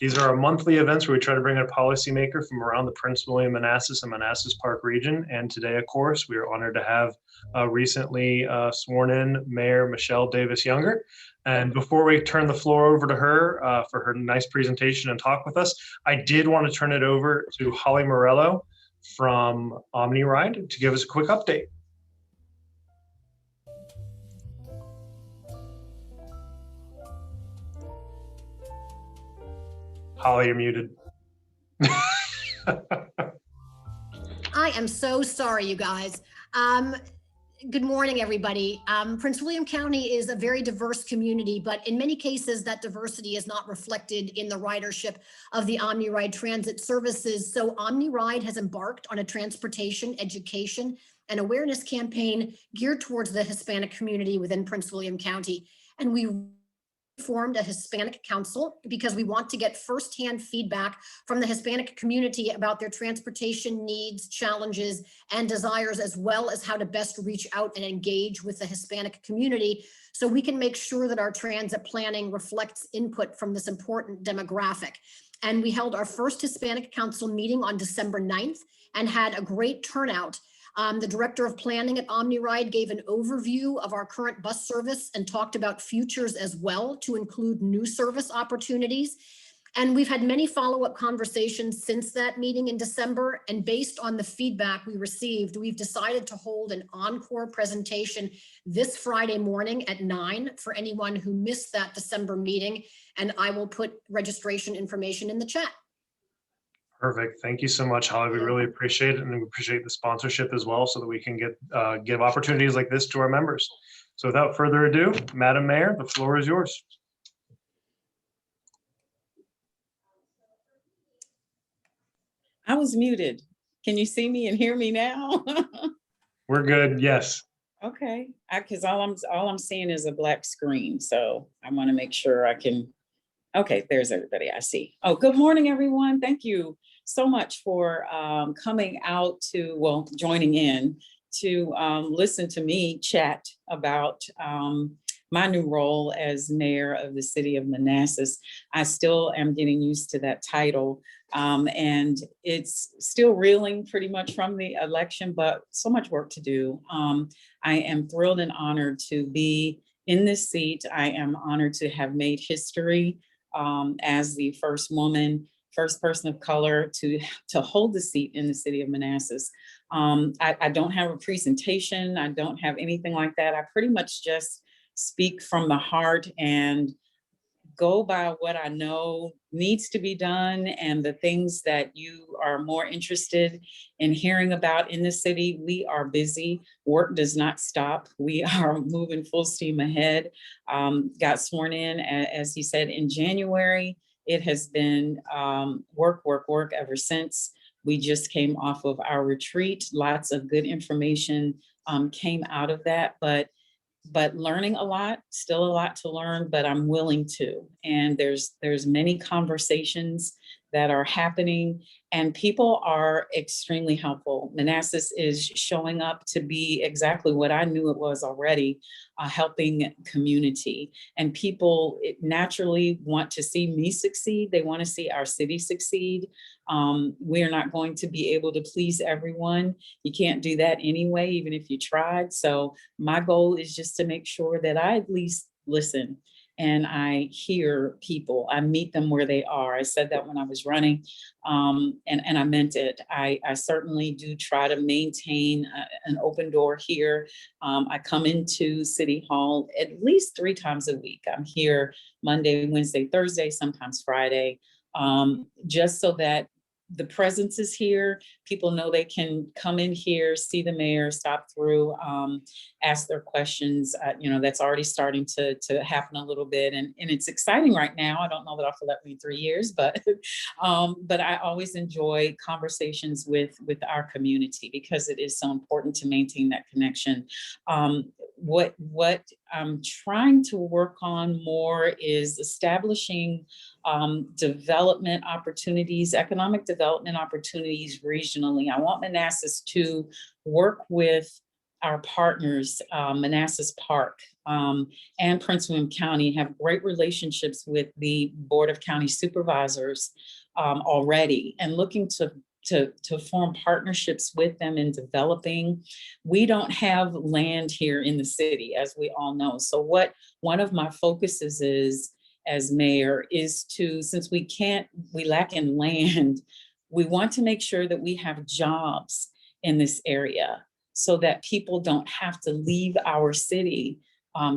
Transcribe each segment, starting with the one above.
These are our monthly events where we try to bring in a policymaker from around the Prince William, Manassas, and Manassas Park region. And today, of course, we are honored to have recently sworn in Mayor Michelle Davis Younger. And before we turn the floor over to her for her nice presentation and talk with us, I did want to turn it over to Holly Morello from OmniRide to give us a quick update. Holly, you're muted. I am so sorry, you guys. Good morning, everybody. Prince William County is a very diverse community, but in many cases that diversity is not reflected in the ridership of the OmniRide transit services. So OmniRide has embarked on a transportation, education, and awareness campaign geared towards the Hispanic community within Prince William County. And we formed a Hispanic Council because we want to get firsthand feedback from the Hispanic community about their transportation needs, challenges, and desires, as well as how to best reach out and engage with the Hispanic community so we can make sure that our transit planning reflects input from this important demographic. And we held our first Hispanic Council meeting on December 9th and had a great turnout. The director of planning at OmniRide gave an overview of our current bus service and talked about futures as well to include new service opportunities. And we've had many follow-up conversations since that meeting in December. And based on the feedback we received, we've decided to hold an encore presentation this Friday morning at 9 for anyone who missed that December meeting. And I will put registration information in the chat. Perfect. Thank you so much, Holly. We really appreciate it, and we appreciate the sponsorship as well so that we can give opportunities like this to our members. So without further ado, Madam Mayor, the floor is yours. I was muted. Can you see me and hear me now? We're good. Yes. Okay. Because all I'm seeing is a black screen, so I want to make sure I can. Okay, there's everybody I see. Oh, good morning, everyone. Thank you so much for coming out to, well, joining in to listen to me chat about my new role as mayor of the city of Manassas. I still am getting used to that title, and it's still reeling pretty much from the election, but so much work to do. I am thrilled and honored to be in this seat. I am honored to have made history as the first woman, first person of color to hold the seat in the city of Manassas. I don't have a presentation. I don't have anything like that. I pretty much just speak from the heart and go by what I know needs to be done and the things that you are more interested in hearing about in the city. We are busy. Work does not stop. We are moving full steam ahead. Got sworn in, as he said, in January. It has been work ever since. We just came off of our retreat. Lots of good information came out of that, but learning a lot, still a lot to learn, but I'm willing to. And there's many conversations that are happening and people are extremely helpful. Manassas is showing up to be exactly what I knew it was already, a helping community. And people naturally want to see me succeed. They want to see our city succeed. We're not going to be able to please everyone. You can't do that anyway, even if you tried. So my goal is just to make sure that I at least listen and I hear people. I meet them where they are. I said that when I was running, and I meant it. I certainly do try to maintain an open door here. I come into City Hall at least 3 times a week. I'm here Monday, Wednesday, Thursday, sometimes Friday, just so that the presence is here. People know they can come in here, see the mayor, stop through, ask their questions. That's already starting to happen a little bit. And it's exciting right now. I don't know that I'll feel that way in 3 years, but I always enjoy conversations with our community because it is so important to maintain that connection. What I'm trying to work on more is establishing development opportunities, economic development opportunities regionally. I want Manassas to work with our partners, Manassas Park and Prince William County, have great relationships with the Board of County Supervisors already, and looking to form partnerships with them in developing. We don't have land here in the city, as we all know. So what one of my focuses is as mayor is to, since we lack in land, we want to make sure that we have jobs in this area so that people don't have to leave our city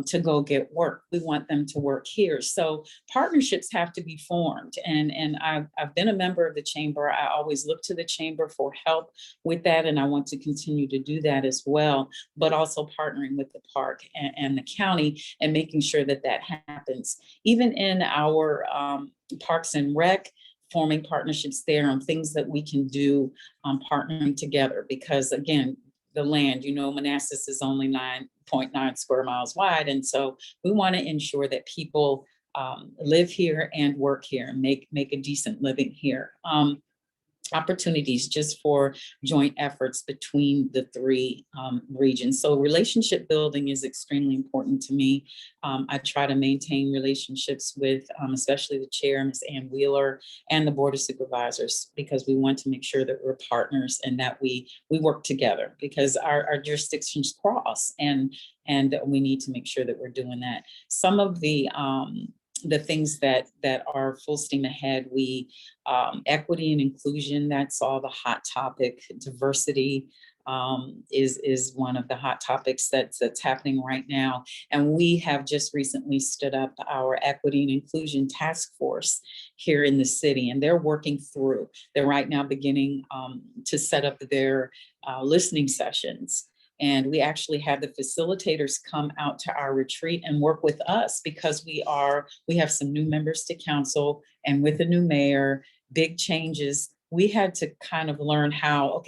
to go get work. We want them to work here. So partnerships have to be formed. And I've been a member of the chamber. I always look to the chamber for help with that. And I want to continue to do that as well, but also partnering with the park and the county and making sure that that happens. Even in our Parks and Rec, forming partnerships there on things that we can do, partnering together, because again, the land, Manassas is only 9.9 square miles wide. And so we want to ensure that people live here and work here and make a decent living here. Opportunities just for joint efforts between the three regions. So relationship building is extremely important to me. I try to maintain relationships with especially the chair, Ms. Ann Wheeler, and the Board of Supervisors, because we want to make sure that we're partners and that we work together, because our jurisdictions cross, and we need to make sure that we're doing that. Some of the things that are full steam ahead, equity and inclusion, that's all the hot topic. Diversity is one of the hot topics that's happening right now. And we have just recently stood up our equity and inclusion task force here in the city, and they're working through. They're right now beginning to set up their listening sessions. And we actually had the facilitators come out to our retreat and work with us, because we have some new members to council, and with the new mayor, big changes. We had to kind of learn how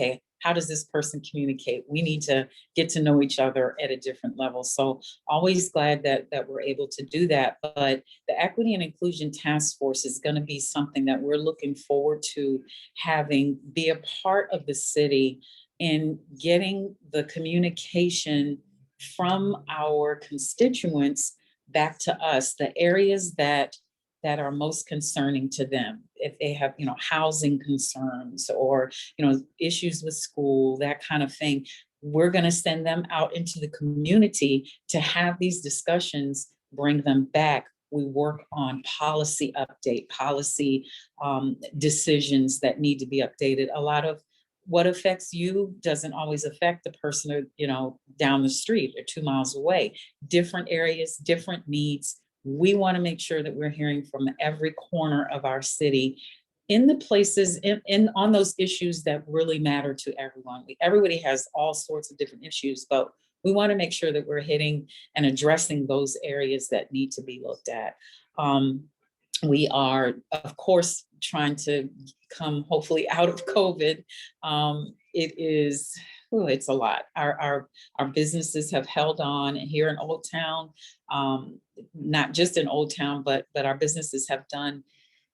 does this person communicate? We need to get to know each other at a different level. So always glad that we're able to do that. But the Equity and Inclusion Task Force is going to be something that we're looking forward to having be a part of the city in getting the communication from our constituents back to us, the areas that are most concerning to them. If they have, housing concerns or, issues with school, that kind of thing, we're going to send them out into the community to have these discussions, bring them back. We work on policy update, policy decisions that need to be updated. A lot of what affects you doesn't always affect the person, down the street or 2 miles away. Different areas, different needs. We want to make sure that we're hearing from every corner of our city in the places on those issues that really matter to everyone. Everybody has all sorts of different issues, but we want to make sure that we're hitting and addressing those areas that need to be looked at. We are, of course, trying to come hopefully out of COVID. It's a lot. Our businesses have held on here in Old Town, not just in Old Town, but our businesses have done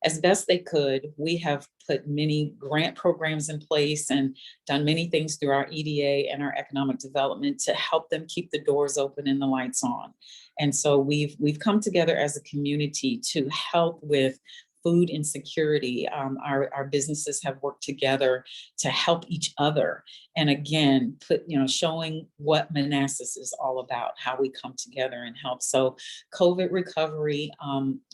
as best they could. We have put many grant programs in place and done many things through our EDA and our economic development to help them keep the doors open and the lights on. And so we've come together as a community to help with food insecurity. Our businesses have worked together to help each other. And again, showing what Manassas is all about, how we come together and help. So COVID recovery,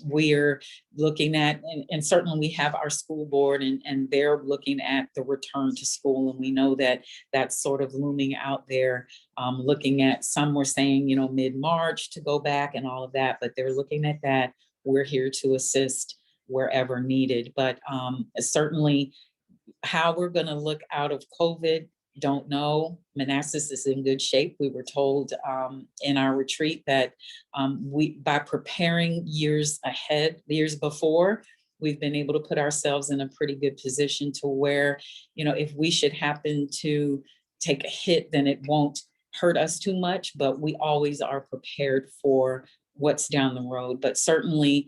we're looking at, and certainly we have our school board and they're looking at the return to school. And we know that that's sort of looming out there, looking at, some were saying, mid-March to go back and all of that, but they're looking at that. We're here to assist wherever needed, but certainly how we're going to look out of COVID, don't know. Manassas is in good shape. We were told in our retreat that by preparing years before, we've been able to put ourselves in a pretty good position to where, if we should happen to take a hit, then it won't hurt us too much, but we always are prepared for what's down the road, but certainly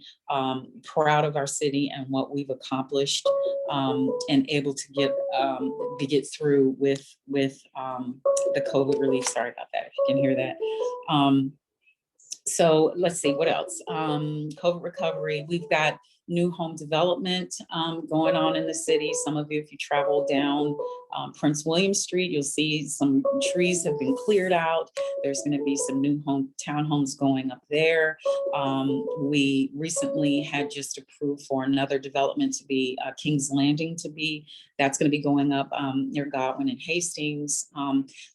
proud of our city and what we've accomplished, and able to get through with the COVID relief. Sorry about that, if you can hear that. So let's see, what else? COVID recovery. We've got new home development going on in the city. Some of you, if you travel down Prince William Street, you'll see some trees have been cleared out. There's going to be some new townhomes going up there. We recently had just approved for another development to be King's Landing that's going to be going up near Godwin and Hastings.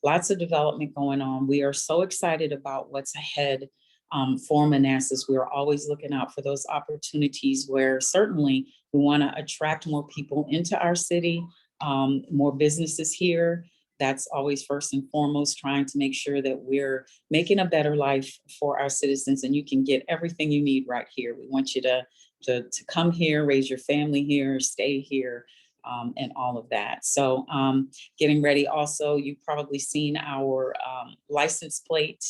Lots of development going on. We are so excited about what's ahead for Manassas. We're always looking out for those opportunities where certainly we want to attract more people into our city, more businesses here. That's always first and foremost, trying to make sure that we're making a better life for our citizens, and you can get everything you need right here. We want you to come here, raise your family here, stay here, and all of that. So getting ready also, you've probably seen our license plate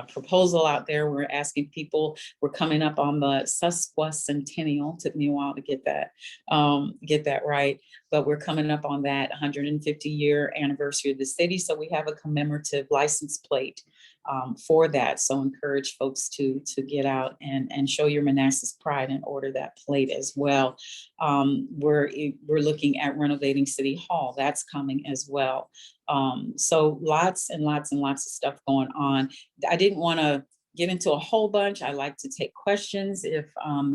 proposal out there. We're asking people, we're coming up on the sesquicentennial. Took me a while to get that right, but we're coming up on that 150-year anniversary of the city. So we have a commemorative license plate for that. So encourage folks to get out and show your Manassas pride and order that plate as well. We're looking at renovating City Hall. That's coming as well. So lots and lots and lots of stuff going on. I didn't want to get into a whole bunch. I like to take questions. If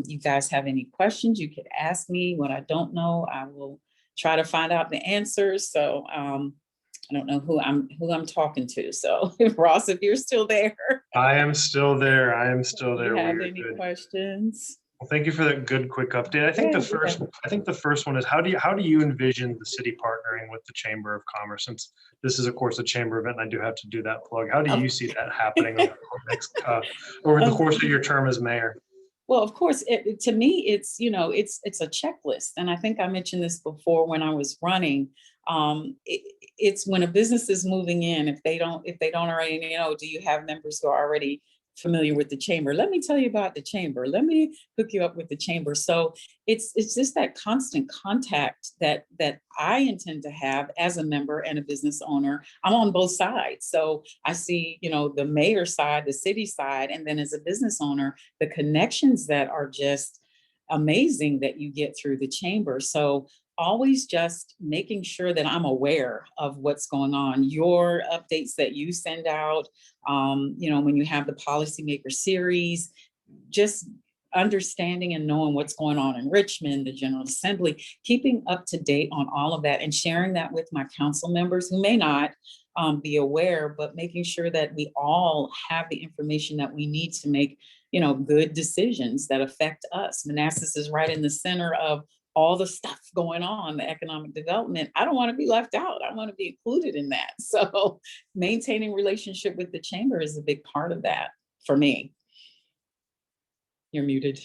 you guys have any questions, you could ask me. What I don't know, I will try to find out the answers. So I don't know who I'm talking to. So Ross, if you're still there. I am still there. I am still there. Do you have any questions? Well, thank you for that good quick update. I think the first one is how do you envision the city partnering with the Chamber of Commerce, since this is of course a chamber event and I do have to do that plug. How do you see that happening over the course of your term as mayor? Well, of course, to me, it's a checklist. And I think I mentioned this before when I was running. It's when a business is moving in, if they don't already know, do you have members who are already familiar with the chamber? Let me tell you about the chamber. Let me hook you up with the chamber. So it's just that constant contact that I intend to have as a member and a business owner. I'm on both sides. So I see, the mayor side, the city side, and then as a business owner, the connections that are just amazing that you get through the chamber. So always just making sure that I'm aware of what's going on, your updates that you send out, when you have the policymaker series, just understanding and knowing what's going on in Richmond, the General Assembly, keeping up to date on all of that and sharing that with my council members who may not be aware, but making sure that we all have the information that we need to make, good decisions that affect us. Manassas is right in the center of all the stuff going on, the economic development. I don't want to be left out. I want to be included in that. So maintaining relationship with the chamber is a big part of that for me. You're muted.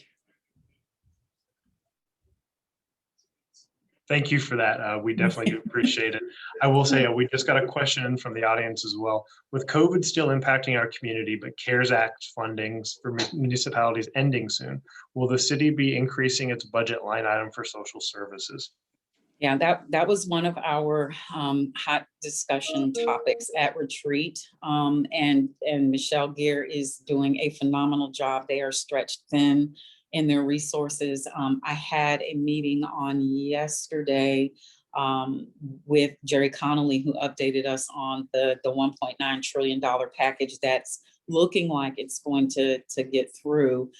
Thank you for that. We definitely do appreciate it. I will say we just got a question from the audience as well. With COVID still impacting our community, but CARES Act fundings for municipalities ending soon, will the city be increasing its budget line item for social services? Yeah, that was one of our hot discussion topics at retreat. And Michelle Gear is doing a phenomenal job. They are stretched thin in their resources. I had a meeting on yesterday with Jerry Connolly, who updated us on the $1.9 trillion package that's looking like it's going to get through.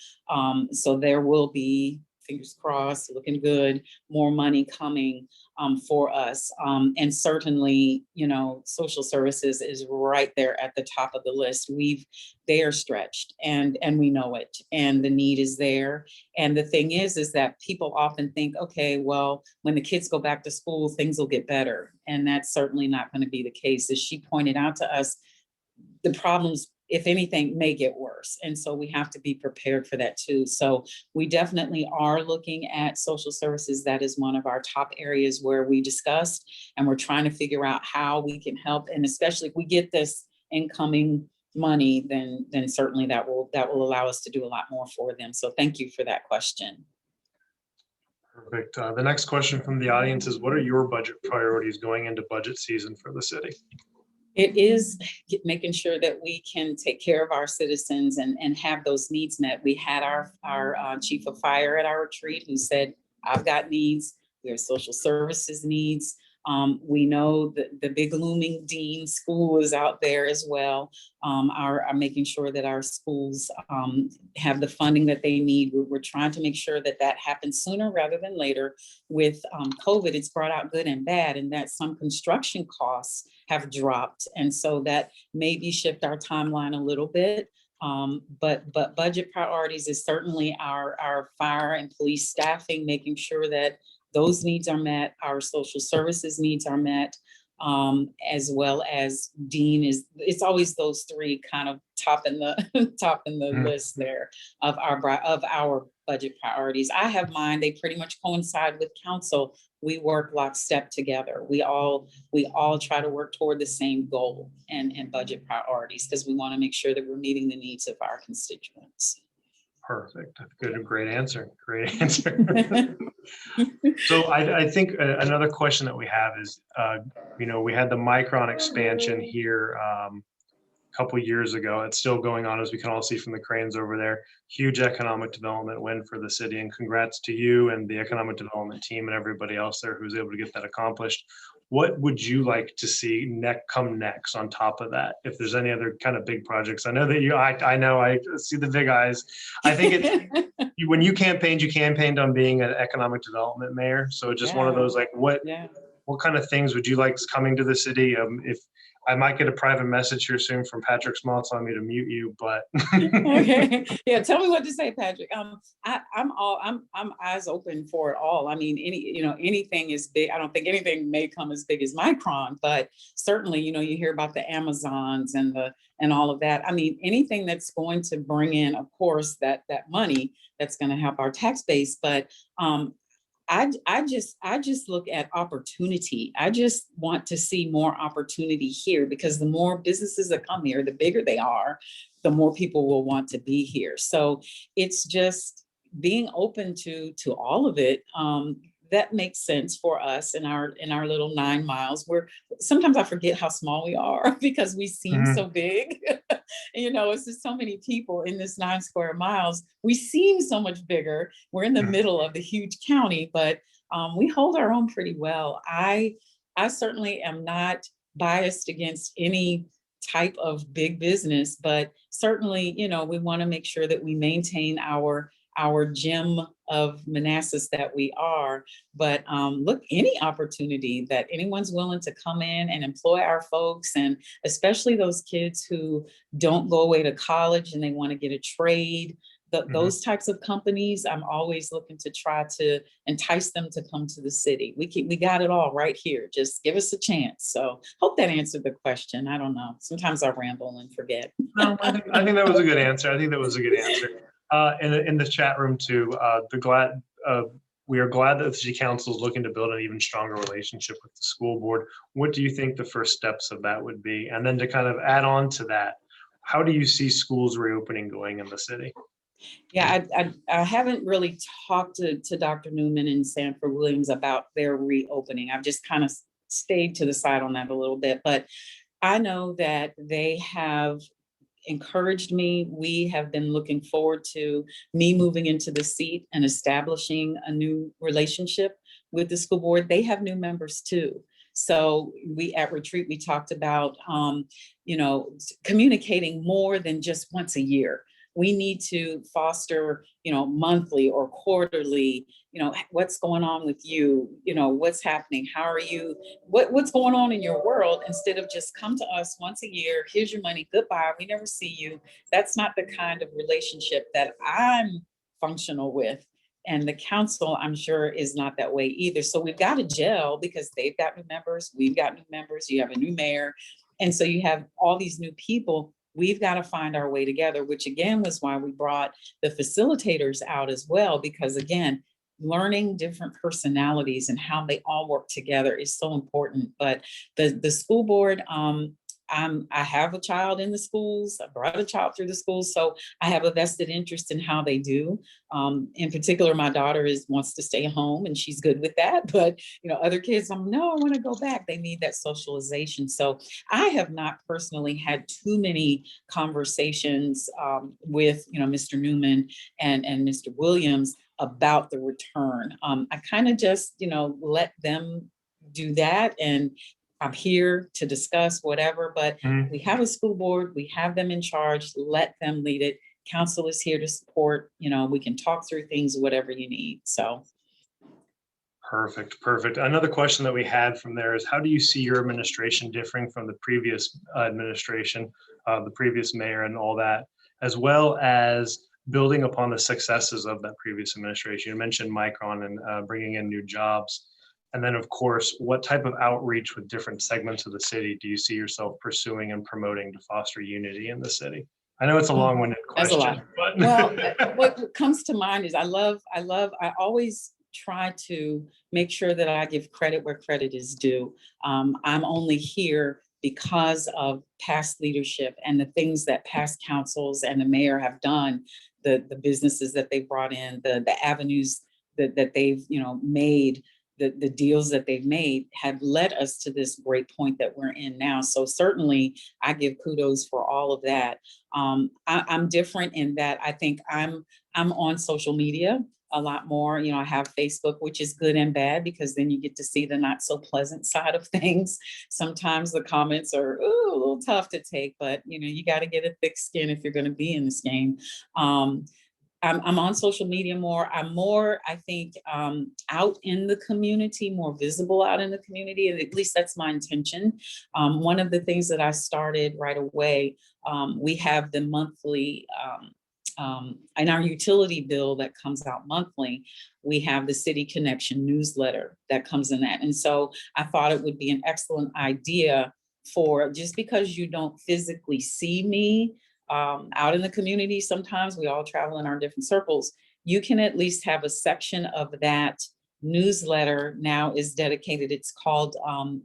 So there will be, fingers crossed, looking good, more money coming for us. And certainly, social services is right there at the top of the list. They are stretched and we know it, and the need is there. And the thing is that people often think, okay, well, when the kids go back to school, things will get better. And that's certainly not going to be the case. As she pointed out to us, the problems, if anything, may get worse. And so we have to be prepared for that too. So we definitely are looking at social services. That is one of our top areas where we discussed, and we're trying to figure out how we can help. And especially if we get this incoming money, then certainly that will allow us to do a lot more for them. So thank you for that question. Perfect. The next question from the audience is, what are your budget priorities going into budget season for the city? It is making sure that we can take care of our citizens and have those needs met. We had our chief of fire at our retreat who said, I've got needs. We have social services needs. We know that the big looming dean school is out there as well. Are making sure that our schools have the funding that they need. We're trying to make sure that that happens sooner rather than later. With COVID, it's brought out good and bad, and that some construction costs have dropped. And so that maybe shift our timeline a little bit. But budget priorities is certainly our fire and police staffing, making sure that those needs are met, our social services needs are met, as well as Dean is, it's always those three kind of top in the list there of our budget priorities. I have mine, they pretty much coincide with council. We work lockstep together. We all try to work toward the same goal and budget priorities, because we want to make sure that we're meeting the needs of our constituents. Perfect. Good. Great answer. Great answer. So I think another question that we have is, we had the Micron expansion here a couple years ago. It's still going on, as we can all see from the cranes over there. Huge economic development win for the city, and congrats to you and the economic development team and everybody else there who was able to get that accomplished. What would you like to see come next on top of that? If there's any other kind of big projects, I know that I know I see the big eyes. I think when you campaigned on being an economic development mayor. So it's just one of those, like, what kind of things would you like coming to the city? If I might get a private message here soon from Patrick Small telling me to mute you, but okay, yeah, tell me what to say, Patrick. I'm eyes open for it all. I mean, anything is big. I don't think anything may come as big as Micron, but certainly, you hear about the Amazons and all of that. I mean, anything that's going to bring in, of course, that money that's going to help our tax base, but I just look at opportunity. I just want to see more opportunity here, because the more businesses that come here, the bigger they are, the more people will want to be here. So it's just being open to all of it. That makes sense for us in our little 9 miles, where sometimes I forget how small we are because we seem so big. It's just so many people in this 9 square miles. We seem so much bigger. We're in the middle of the huge county, but we hold our own pretty well. I certainly am not biased against any type of big business, but certainly, we want to make sure that we maintain our gem of Manassas that we are. But look, any opportunity that anyone's willing to come in and employ our folks, and especially those kids who don't go away to college and they want to get a trade, those types of companies, I'm always looking to try to entice them to come to the city. We got it all right here. Just give us a chance. So hope that answered the question. I don't know. Sometimes I ramble and forget. No, I think that was a good answer. In the chat room too, we are glad that the city council is looking to build an even stronger relationship with the school board. What do you think the first steps of that would be? And then to kind of add on to that, how do you see schools reopening going in the city? Yeah, I haven't really talked to Dr. Newman and Sanford Williams about their reopening. I've just kind of stayed to the side on that a little bit, but I know that they have encouraged me. We have been looking forward to me moving into the seat and establishing a new relationship with the school board. They have new members too. So at retreat, we talked about, communicating more than just once a year. We need to foster, monthly or quarterly, what's going on with you, what's happening, how are you, what's going on in your world, instead of just come to us once a year, here's your money, goodbye, we never see you. That's not the kind of relationship that I'm functional with. And the council, I'm sure, is not that way either. So we've got to gel, because they've got new members, we've got new members, you have a new mayor. And so you have all these new people. We've got to find our way together, which again was why we brought the facilitators out as well, because again, learning different personalities and how they all work together is so important. But the school board, I have a child in the schools. I brought a child through the schools, so I have a vested interest in how they do. In particular, my daughter wants to stay home, and she's good with that. But other kids, no, I want to go back. They need that socialization. So I have not personally had too many conversations with Mr. Newman and Mr. Williams about the return. I kind of just let them do that, and I'm here to discuss whatever, but we have a school board, we have them in charge, let them lead it. Council is here to support, we can talk through things, whatever you need, so. Perfect. Another question that we had from there is, how do you see your administration differing from the previous administration, the previous mayor and all that, as well as building upon the successes of that previous administration? You mentioned Micron and bringing in new jobs. And then, of course, what type of outreach with different segments of the city do you see yourself pursuing and promoting to foster unity in the city? I know it's a long-winded question. That's a lot. But Well, what comes to mind is I always try to make sure that I give credit where credit is due. I'm only here because of past leadership and the things that past councils and the mayor have done, the businesses that they brought in, the avenues that they've made. The deals that they've made have led us to this great point that we're in now. So certainly I give kudos for all of that. I'm different in that I think I'm on social media a lot more. I have Facebook, which is good and bad, because then you get to see the not so pleasant side of things. Sometimes the comments are a little tough to take, but you got to get a thick skin if you're going to be in this game. I'm on social media more. I'm more, I think, out in the community, more visible out in the community. And at least that's my intention. One of the things that I started right away, we have the monthly, in our utility bill that comes out monthly, we have the City Connection newsletter that comes in that. And so I thought it would be an excellent idea for, just because you don't physically see me, out in the community, sometimes we all travel in our different circles, you can at least have a section of that newsletter now is dedicated. It's called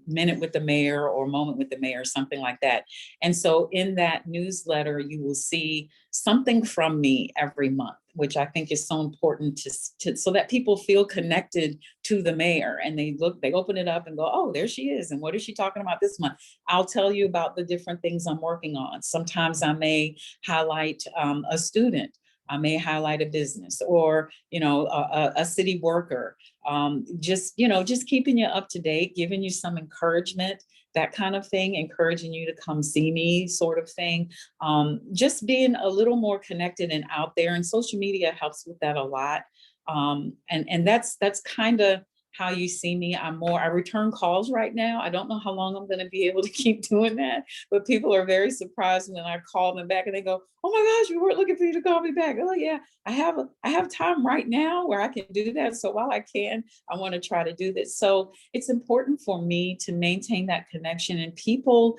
Minute with the Mayor or Moment with the Mayor, something like that. And so in that newsletter, you will see something from me every month, which I think is so important to so that people feel connected to the mayor, and they open it up and go, oh, there she is. And what is she talking about this month? I'll tell you about the different things I'm working on. Sometimes I may highlight a student. I may highlight a business or, a city worker, just keeping you up to date, giving you some encouragement, that kind of thing, encouraging you to come see me sort of thing. Just being a little more connected and out there, and social media helps with that a lot. And that's kind of how you see me. I return calls right now. I don't know how long I'm going to be able to keep doing that, but people are very surprised when I call them back and they go, oh my gosh, we weren't looking for you to call me back. Oh yeah, I have time right now where I can do that. So while I can, I want to try to do this. So it's important for me to maintain that connection, and people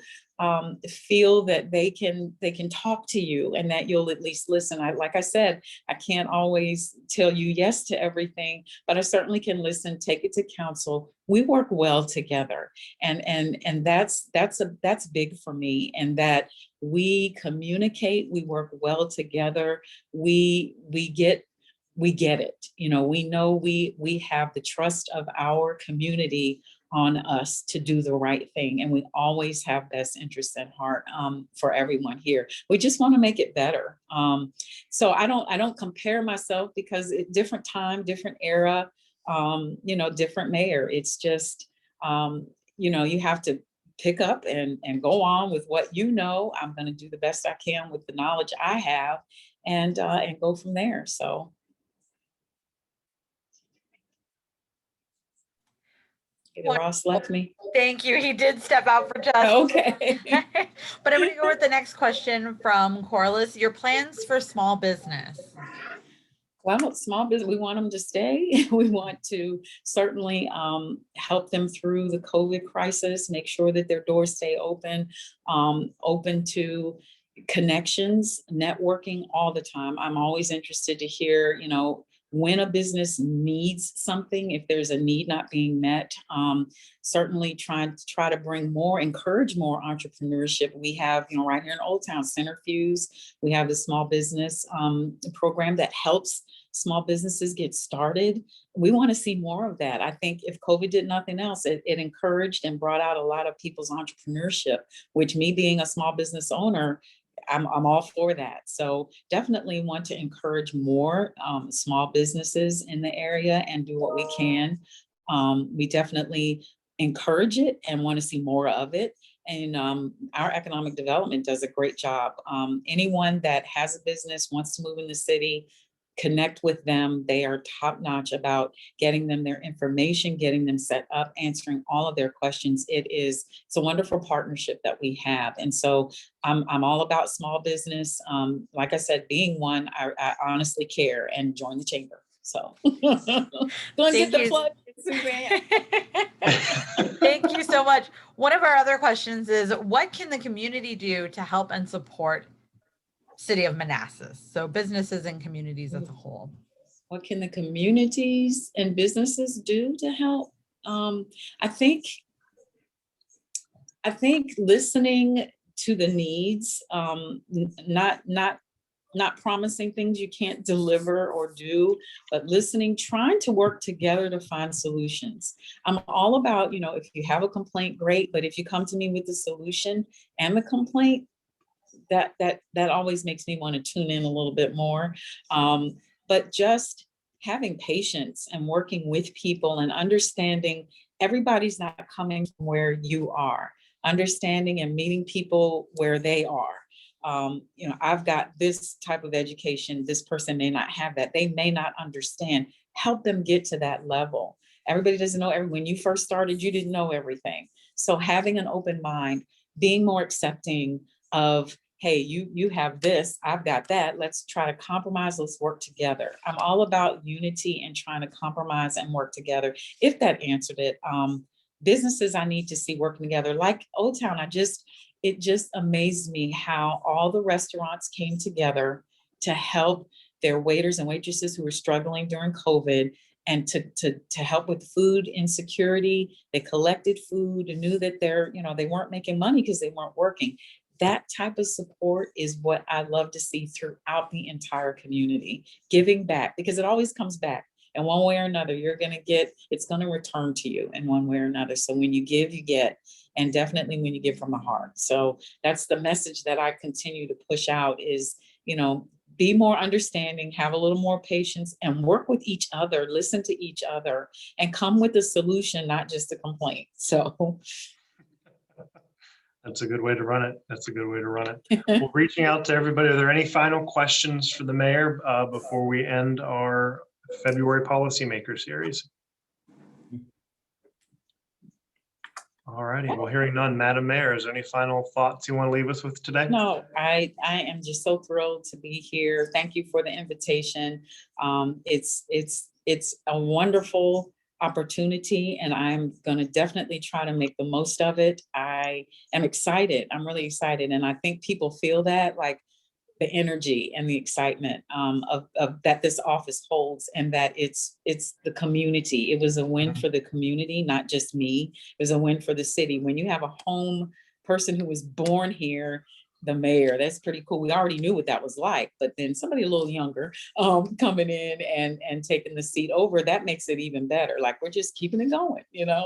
feel that they can talk to you and that you'll at least listen. Like I said, I can't always tell you yes to everything, but I certainly can listen, take it to council. We work well together, and that's big for me, and that we communicate, we work well together, we get it. We know we have the trust of our community on us to do the right thing, and we always have best interest at heart for everyone here. We just want to make it better. So I don't compare myself, because it's different time, different era, different mayor. It's just you have to pick up and go on with what I'm going to do the best I can with the knowledge I have, and go from there. So. Ross left me. Thank you. He did step out for just. Okay. But I'm going to go with the next question from Corliss. Your plans for small business? Well, small business, we want them to stay. We want to certainly help them through the COVID crisis, make sure that their doors stay open, open to connections, networking all the time. I'm always interested to hear, when a business needs something, if there's a need not being met, certainly try to encourage more entrepreneurship. We have, right here in Old Town, Centrifuge, we have the small business program that helps small businesses get started. We want to see more of that. I think if COVID did nothing else, it encouraged and brought out a lot of people's entrepreneurship, which, me being a small business owner, I'm all for that. So definitely want to encourage more small businesses in the area and do what we can. We definitely encourage it and want to see more of it. And our economic development does a great job. Anyone that has a business, wants to move in the city, connect with them. They are top notch about getting them their information, getting them set up, answering all of their questions. It's a wonderful partnership that we have. And so I'm all about small business. Like I said, being one, I honestly care and join the chamber. So go and get the plug, Suzanne. Thank you so much. One of our other questions is, what can the community do to help and support City of Manassas? So businesses and communities as a whole. What can the communities and businesses do to help? I think listening to the needs, not promising things you can't deliver or do, but listening, trying to work together to find solutions. I'm all about, if you have a complaint, great, but if you come to me with the solution and the complaint, that always makes me want to tune in a little bit more. But just having patience and working with people and understanding everybody's not coming from where you are, understanding and meeting people where they are. I've got this type of education, this person may not have that, they may not understand. Help them get to that level. Everybody doesn't know when you first started, you didn't know everything. So having an open mind, being more accepting of, hey, you have this, I've got that, let's try to compromise, let's work together. I'm all about unity and trying to compromise and work together. If that answered it, businesses I need to see working together, like Old Town, it just amazed me how all the restaurants came together to help their waiters and waitresses who were struggling during COVID, and to help with food insecurity. They collected food and knew that they weren't making money because they weren't working. That type of support is what I love to see throughout the entire community, giving back, because it always comes back. And one way or another, it's going to return to you in one way or another. So when you give, you get, and definitely when you give from the heart. So that's the message that I continue to push out is, be more understanding, have a little more patience, and work with each other, listen to each other, and come with a solution, not just a complaint. So that's a good way to run it. Well, reaching out to everybody, are there any final questions for the mayor before we end our February Policymaker Series? All righty. Well, hearing none, Madam Mayor, is there any final thoughts you want to leave us with today? No, I am just so thrilled to be here. Thank you for the invitation. It's a wonderful opportunity, and I'm going to definitely try to make the most of it. I am excited. I'm really excited, and I think people feel that, like the energy and the excitement of that this office holds, and that it's the community. It was a win for the community, not just me. It was a win for the city. When you have a home person who was born here, the mayor, that's pretty cool. We already knew what that was like, but then somebody a little younger coming in and taking the seat over, that makes it even better. Like, we're just keeping it going,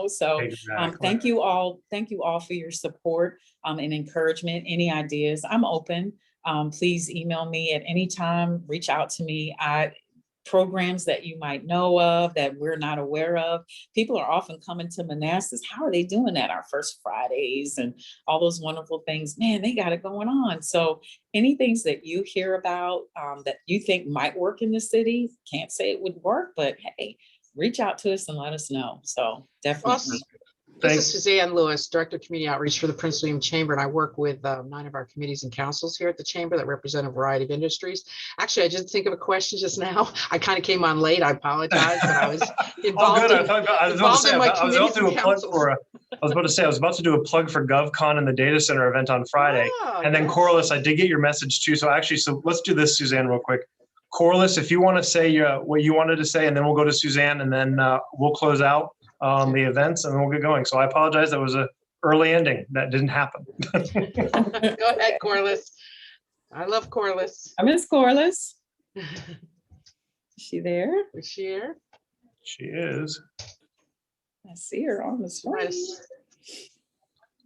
So Exactly. Thank you all for your support and encouragement. Any ideas, I'm open. Please email me at any time, reach out to me. Programs that you might know of that we're not aware of. People are often coming to Manassas. How are they doing that? Our First Fridays and all those wonderful things. Man, they got it going on. So any things that you hear about that you think might work in the city, can't say it would work, but hey, reach out to us and let us know. So definitely. Awesome. This is Suzanne Lewis, Director of Community Outreach for the Prince William Chamber, and I work with 9 of our committees and councils here at the Chamber that represent a variety of industries. Actually, I just think of a question just now. I kind of came on late. I apologize, but I was involved. I was about to do a plug for GovCon and the data center event on Friday. And then Corliss, I did get your message too. So let's do this, Suzanne, real quick. Corliss, if you want to say what you wanted to say, and then we'll go to Suzanne, and then we'll close out the events, and then we'll get going. So I apologize. That was an early ending. That didn't happen. Go ahead, Corliss. I love Corliss. I miss Corliss. Is she there? Is she here? She is. I see her on the screen. Yes.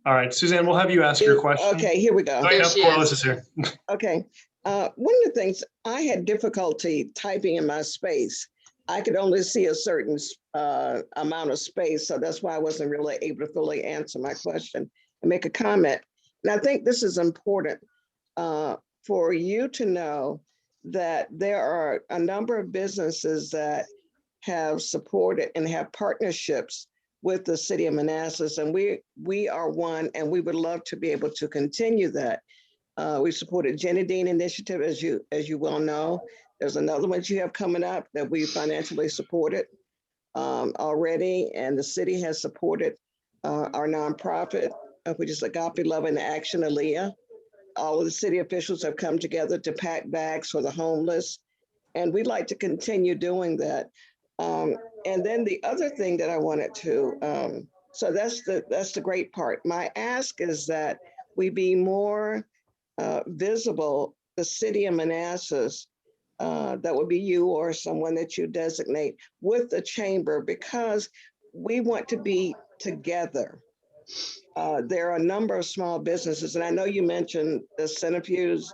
All right, Suzanne, we'll have you ask your question. Okay, here we go. Oh, yeah, There she Corliss is. is here. Okay. One of the things, I had difficulty typing in my space. I could only see a certain amount of space, so that's why I wasn't really able to fully answer my question and make a comment. And I think this is important for you to know that there are a number of businesses that have supported and have partnerships with the City of Manassas, and we are one, and we would love to be able to continue that. We supported Jenny Dean Initiative, as you well know. There's another one you have coming up that we financially supported already, and the city has supported our nonprofit, which is Agape Love in Action, Aaliyah. All of the city officials have come together to pack bags for the homeless, and we'd like to continue doing that. And then the other thing that I wanted to, so that's the great part. My ask is that we be more visible, the City of Manassas, that would be you or someone that you designate with the chamber, because we want to be together. There are a number of small businesses, and I know you mentioned the centrifuge,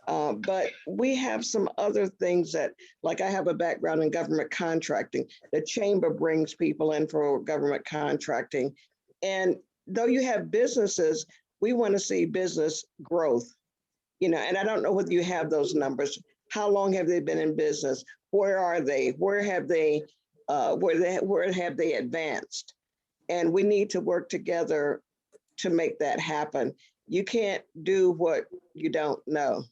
but we have some other things that, like I have a background in government contracting. The chamber brings people in for government contracting. And though you have businesses, we want to see business growth, and I don't know whether you have those numbers. How long have they been in business? Where are they? Where have they advanced? And we need to work together to make that happen. You can't do what you don't know.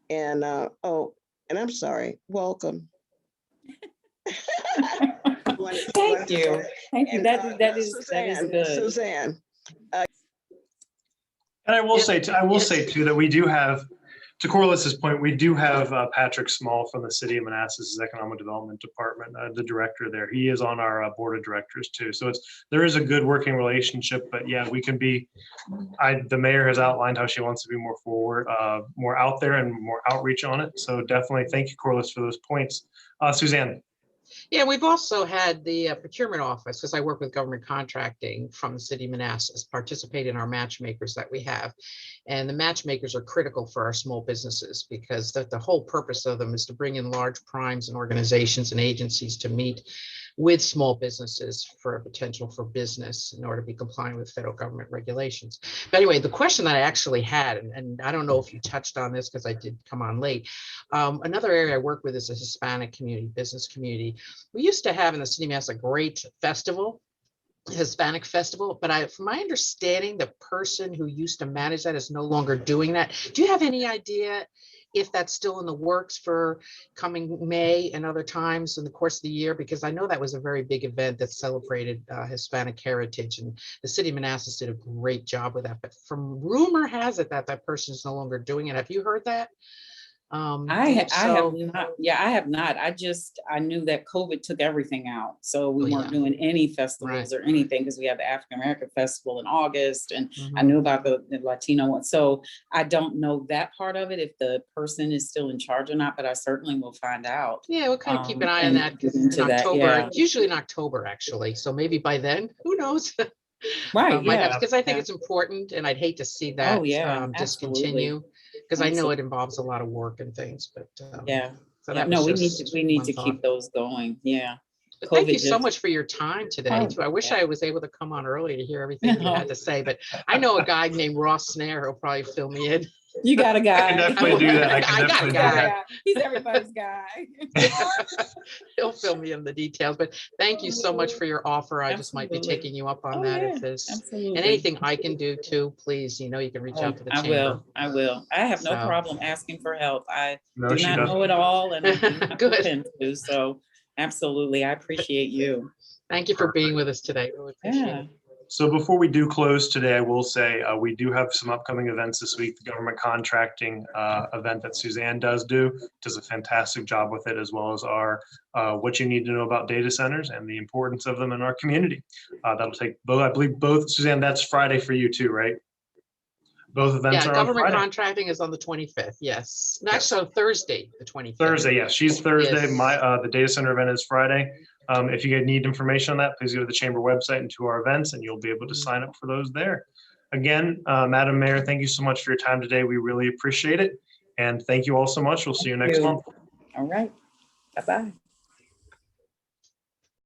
And and I'm sorry, welcome. Thank you. Thank you. That is good. Suzanne. And I will say too that we do have, to Corliss's point, we do have Patrick Small from the City of Manassas Economic Development Department, the director there. He is on our board of directors too. So there is a good working relationship. But yeah, we can be. The mayor has outlined how she wants to be more forward, more out there, and more outreach on it. So definitely, thank you, Corliss, for those points. Suzanne. Yeah, we've also had the procurement office, because I work with government contracting from the City of Manassas, participate in our matchmakers that we have. And the matchmakers are critical for our small businesses, because the whole purpose of them is to bring in large primes and organizations and agencies to meet with small businesses for a potential for business in order to be compliant with federal government regulations. But anyway, the question that I actually had, and I don't know if you touched on this because I did come on late, another area I work with is the Hispanic community, business community. We used to have in the City of Manassas a great festival, Hispanic festival, but from my understanding, the person who used to manage that is no longer doing that. Do you have any idea if that's still in the works for coming May and other times in the course of the year? Because I know that was a very big event that celebrated Hispanic heritage, and the City of Manassas did a great job with that. But from rumor has it that that person is no longer doing it. Have you heard that? I have not. Yeah, I have not. I knew that COVID took everything out. So we weren't doing any festivals or anything, because we have the African American Festival in August, and I knew about the Latino one. So I don't know that part of it, if the person is still in charge or not, but I certainly will find out. Yeah, we'll kind of keep an eye on that, because in October, usually in October, actually. So maybe by then, who knows? Right. Because I think it's important, and I'd hate to see that discontinue, because I know it involves a lot of work and things. But so we need to keep those going. Yeah. Thank you so much for your time today too. I wish I was able to come on early to hear everything you had to say, but I know a guy named Ross Snare who'll probably fill me in. You got a guy. I can definitely do that. I got a guy. He's everybody's guy. He'll fill me in the details, but thank you so much for your offer. I just might be taking you up on that if there's and anything I can do too, please, you can reach out to the chamber. I will. I have no problem asking for help. I do she not doesn't. know it all, and I do not Good. pretend to, so absolutely. I appreciate you. Thank you for being with us today. Really appreciate it. So before we do close today, I will say we do have some upcoming events this week. The government contracting event that Suzanne does a fantastic job with it, as well as our what you need to know about data centers and the importance of them in our community. That'll take both, I believe both, Suzanne, that's Friday for you too, right? Both events Yeah, are on government Friday. contracting is on the 25th. Yes. No, Yes. actually, on Thursday, the 25th. Thursday, yes. She's Thursday. Yes. The data center event is Friday. If you need information on that, please go to the chamber website and to our events, and you'll be able to sign up for those there. Again, Madam Mayor, thank you so much for your time today. We really appreciate it. And thank you all so much. We'll see you next month. All right. Bye-bye.